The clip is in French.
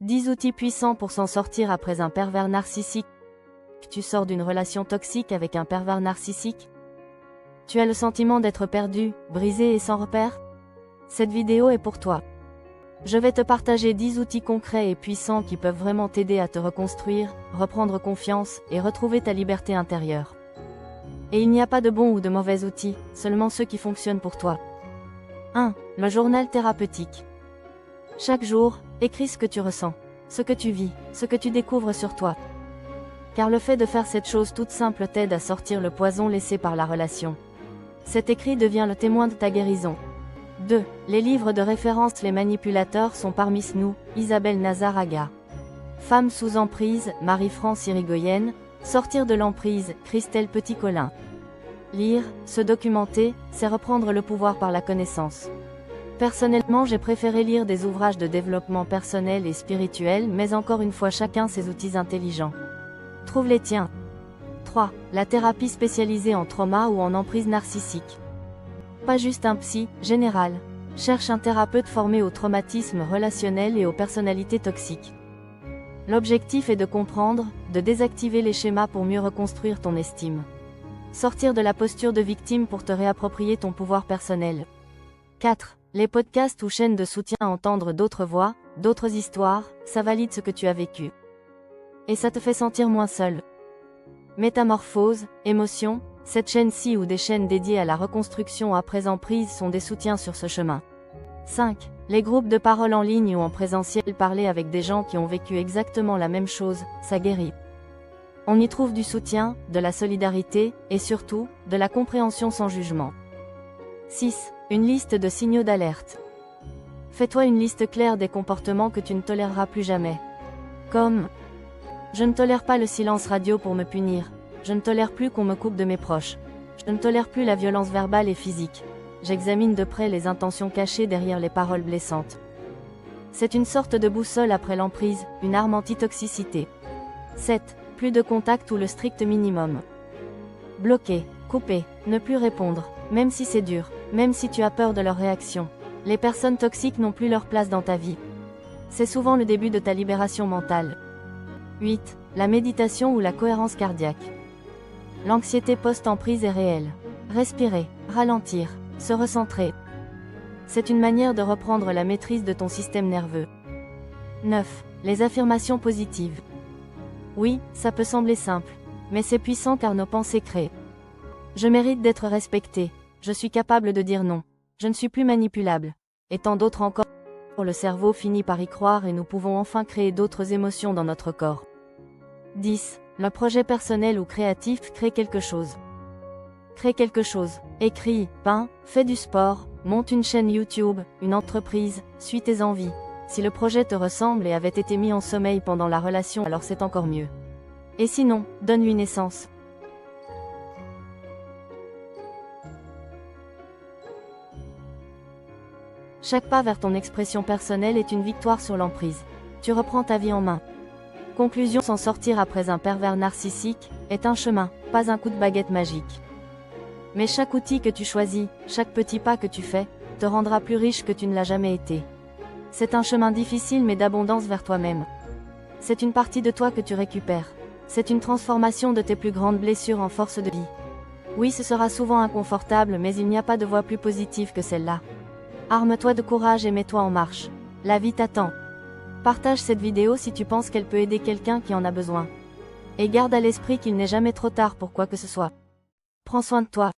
10 outils puissants pour s'en sortir après un pervers narcissique. Tu sors d'une relation toxique avec un pervers narcissique? Tu as le sentiment d'être perdu, brisé et sans repère? Cette vidéo est pour toi. Je vais te partager 10 outils concrets et puissants qui peuvent vraiment t'aider à te reconstruire, reprendre confiance et retrouver ta liberté intérieure. Et il n'y a pas de bons ou de mauvais outils, seulement ceux qui fonctionnent pour toi. 1. Le journal thérapeutique. Chaque jour, écris ce que tu ressens, ce que tu vis, ce que tu découvres sur toi. Car le fait de faire cette chose toute simple t'aide à sortir le poison laissé par la relation. Cet écrit devient le témoin de ta guérison. 2. Les livres de référence. Les manipulateurs sont parmi nous. Isabelle Nazaraga. Femme sous emprise. Marie-France Irigoyen. Sortir de l'emprise. Christelle Petit-Colin. Lire, se documenter, c'est reprendre le pouvoir par la connaissance. Personnellement, j'ai préféré lire des ouvrages de développement personnel et spirituel, mais encore une fois chacun ses outils intelligents. Trouve les tiens. 3. La thérapie spécialisée en trauma ou en emprise narcissique. Pas juste un psy, général. Cherche un thérapeute formé au traumatisme relationnel et aux personnalités toxiques. L'objectif est de comprendre, de désactiver les schémas pour mieux reconstruire ton estime. Sortir de la posture de victime pour te réapproprier ton pouvoir personnel. 4. Les podcasts ou chaînes de soutien à entendre d'autres voix, d'autres histoires, ça valide ce que tu as vécu. Et ça te fait sentir moins seul. Métamorphose, émotion, cette chaîne-ci ou des chaînes dédiées à la reconstruction après emprise sont des soutiens sur ce chemin. 5. Les groupes de parole en ligne ou en présentiel. Parler avec des gens qui ont vécu exactement la même chose, ça guérit. On y trouve du soutien, de la solidarité, et surtout, de la compréhension sans jugement. 6. Une liste de signaux d'alerte. Fais-toi une liste claire des comportements que tu ne toléreras plus jamais. Comme: je ne tolère pas le silence radio pour me punir. Je ne tolère plus qu'on me coupe de mes proches. Je ne tolère plus la violence verbale et physique. J'examine de près les intentions cachées derrière les paroles blessantes. C'est une sorte de boussole après l'emprise, une arme anti-toxicité. 7. Plus de contact ou le strict minimum. Bloquer, couper, ne plus répondre, même si c'est dur, même si tu as peur de leur réaction. Les personnes toxiques n'ont plus leur place dans ta vie. C'est souvent le début de ta libération mentale. 8. La méditation ou la cohérence cardiaque. L'anxiété post-emprise est réelle. Respirer, ralentir, se recentrer. C'est une manière de reprendre la maîtrise de ton système nerveux. 9. Les affirmations positives. Oui, ça peut sembler simple, mais c'est puissant car nos pensées créent. Je mérite d'être respecté. Je suis capable de dire non. Je ne suis plus manipulable. Et tant d'autres encore. Le cerveau finit par y croire et nous pouvons enfin créer d'autres émotions dans notre corps. 10. Le projet personnel ou créatif. Crée quelque chose. Crée quelque chose. Écris, peins, fais du sport, monte une chaîne YouTube, une entreprise, suis tes envies. Si le projet te ressemble et avait été mis en sommeil pendant la relation, alors c'est encore mieux. Et sinon, donne-lui naissance. Chaque pas vers ton expression personnelle est une victoire sur l'emprise. Tu reprends ta vie en main. Conclusion: s'en sortir après un pervers narcissique est un chemin, pas un coup de baguette magique. Mais chaque outil que tu choisis, chaque petit pas que tu fais, te rendra plus riche que tu ne l'as jamais été. C'est un chemin difficile mais d'abondance vers toi-même. C'est une partie de toi que tu récupères. C'est une transformation de tes plus grandes blessures en force de vie. Oui, ce sera souvent inconfortable, mais il n'y a pas de voie plus positive que celle-là. Arme-toi de courage et mets-toi en marche. La vie t'attend. Partage cette vidéo si tu penses qu'elle peut aider quelqu'un qui en a besoin. Et garde à l'esprit qu'il n'est jamais trop tard pour quoi que ce soit. Prends soin de toi.